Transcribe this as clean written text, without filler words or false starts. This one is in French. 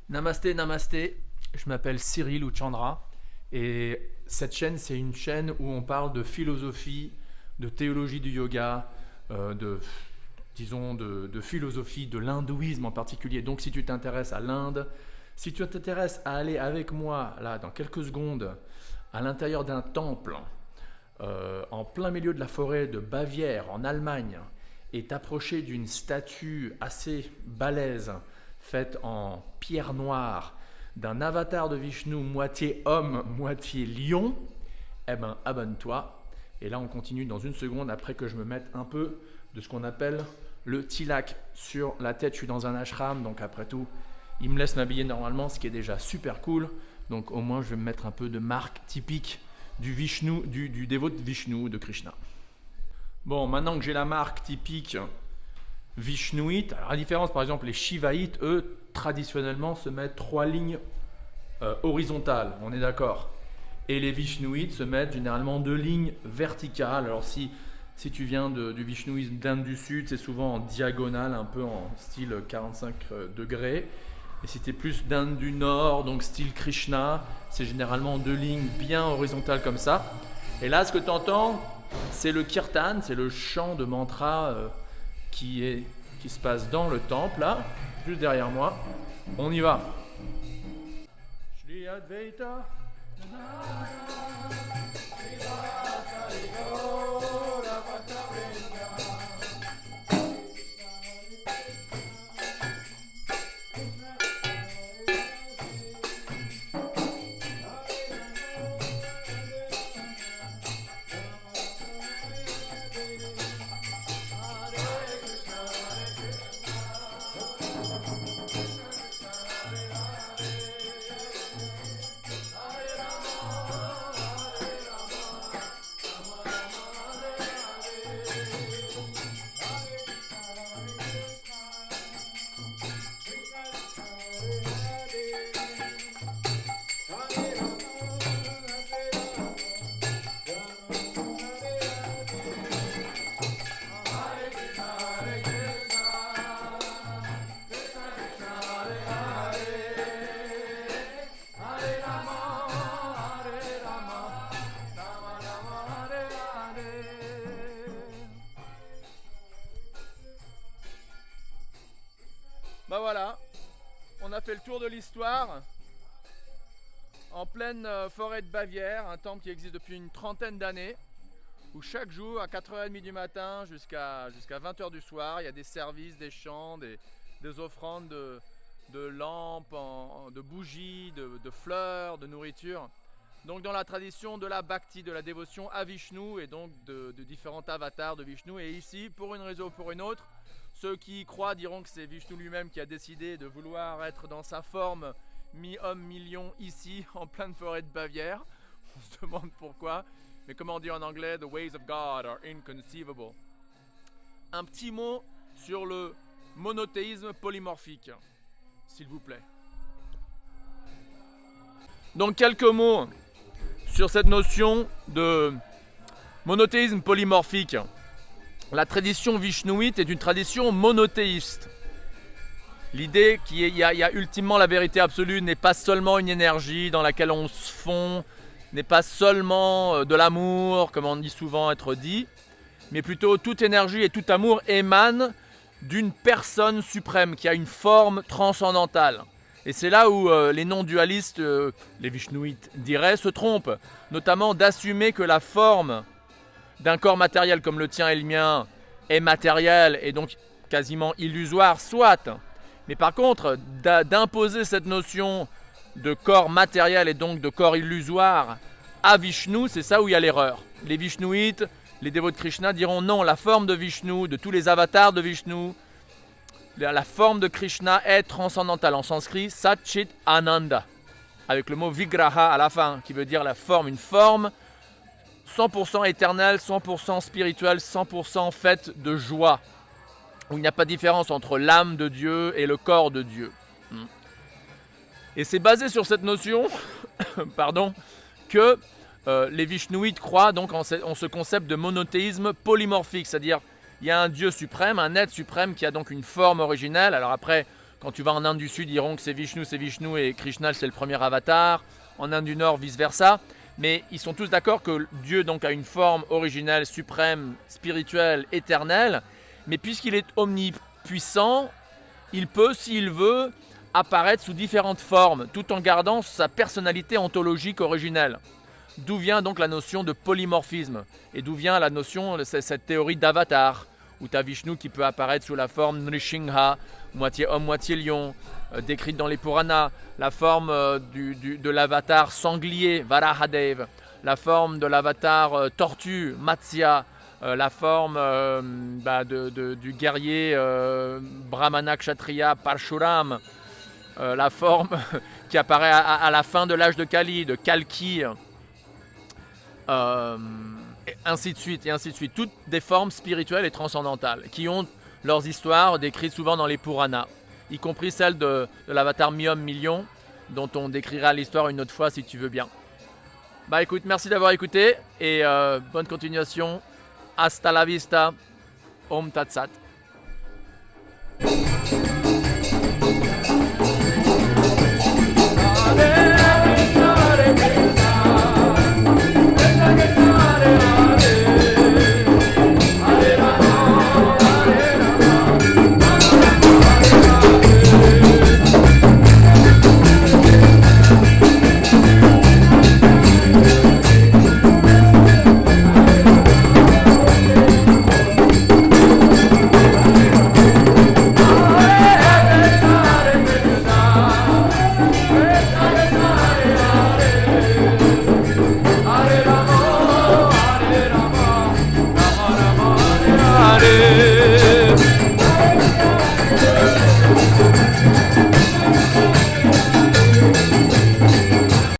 Namasté, namasté, je m'appelle Cyril ou Chandra et cette chaîne c'est une chaîne où on parle de philosophie, de théologie du yoga, de philosophie, de l'hindouisme en particulier. Donc si tu t'intéresses à l'Inde, si tu t'intéresses à aller avec moi là dans quelques secondes à l'intérieur d'un temple en plein milieu de la forêt de Bavière en Allemagne et t'approcher d'une statue assez balèze faite en pierre noire d'un avatar de Vishnu moitié homme, moitié lion, eh ben abonne-toi. Et là on continue dans une seconde après que je me mette un peu de ce qu'on appelle le tilak sur la tête. Je suis dans un ashram, donc après tout, il me laisse m'habiller normalement, ce qui est déjà super cool. Donc au moins je vais me mettre un peu de marque typique du Vishnu, du dévot de Vishnu, de Krishna. Bon, maintenant que j'ai la marque typique Vishnuite, alors la différence, par exemple, les Shivaïtes, eux, traditionnellement, se mettent 3 lignes horizontales, on est d'accord. Et les Vishnuites se mettent généralement 2 lignes verticales. Alors si tu viens du Vishnuisme d'Inde du Sud, c'est souvent en diagonale, un peu en style 45 degrés. Et si tu es plus d'Inde du Nord, donc style Krishna, c'est généralement 2 lignes bien horizontales comme ça. Et là, ce que tu entends, c'est le kirtan, c'est le chant de mantra qui se passe dans le temple, là, juste derrière moi. On y va. Shri Advaita. Bah voilà, on a fait le tour de l'histoire en pleine forêt de Bavière, un temple qui existe depuis une trentaine d'années, où chaque jour à 4h30 du matin jusqu'à 20h du soir, il y a des services, des chants, des offrandes de lampes, de bougies, de fleurs, de nourriture. Donc dans la tradition de la bhakti, de la dévotion à Vishnu et donc de différents avatars de Vishnu. Et ici, pour une raison ou pour une autre, ceux qui y croient diront que c'est Vishnu lui-même qui a décidé de vouloir être dans sa forme mi-homme, mi-lion ici, en pleine forêt de Bavière. On se demande pourquoi. Mais comme on dit en anglais, the ways of God are inconceivable. Un petit mot sur le monothéisme polymorphique, s'il vous plaît. Donc quelques mots sur cette notion de monothéisme polymorphique. La tradition vishnouite est une tradition monothéiste. L'idée qu'il y a ultimement la vérité absolue n'est pas seulement une énergie dans laquelle on se fond, n'est pas seulement de l'amour, comme on dit souvent être dit, mais plutôt toute énergie et tout amour émanent d'une personne suprême qui a une forme transcendantale. Et c'est là où les non-dualistes, les vishnouites diraient, se trompent, notamment d'assumer que la forme d'un corps matériel comme le tien et le mien est matériel et donc quasiment illusoire, soit. Mais par contre, d'imposer cette notion de corps matériel et donc de corps illusoire à Vishnu, c'est ça où il y a l'erreur. Les vishnouites, les dévots de Krishna diront non, la forme de Vishnu, de tous les avatars de Vishnu, la forme de Krishna est transcendantale. En sanskrit, Satchit Ananda, avec le mot Vigraha à la fin, qui veut dire la forme, une forme 100% éternelle, 100% spirituelle, 100% faite de joie, où il n'y a pas de différence entre l'âme de Dieu et le corps de Dieu. Et c'est basé sur cette notion pardon, que les vishnouites croient donc en ce concept de monothéisme polymorphique, c'est-à-dire il y a un Dieu suprême, un être suprême qui a donc une forme originelle. Alors après, Quand tu vas en Inde du Sud, ils diront que c'est Vishnu et Krishna c'est le premier avatar. En Inde du Nord, vice-versa. Mais ils sont tous d'accord que Dieu donc a une forme originelle, suprême, spirituelle, éternelle. Mais puisqu'il est omnipuissant, il peut, s'il veut, apparaître sous différentes formes, tout en gardant sa personnalité ontologique originelle. D'où vient donc la notion de polymorphisme, et d'où vient la notion, cette théorie d'avatar, où tu as Vishnu qui peut apparaître sous la forme Nrishingha, moitié homme, moitié lion, décrite dans les Puranas, la forme de l'avatar sanglier, Varahadev, la forme de l'avatar tortue, Matsya, la forme du guerrier Brahmana Kshatriya, Parshuram, la forme qui apparaît à la fin de l'âge de Kali, de Kalki, et ainsi de suite, et ainsi de suite. Toutes des formes spirituelles et transcendantales qui ont leurs histoires décrites souvent dans les Puranas, y compris celle de l'avatar Mi-Homme Mi-Lion, dont on décrira l'histoire une autre fois si tu veux bien. Bah écoute, merci d'avoir écouté et bonne continuation. Hasta la vista. Om Tat Sat.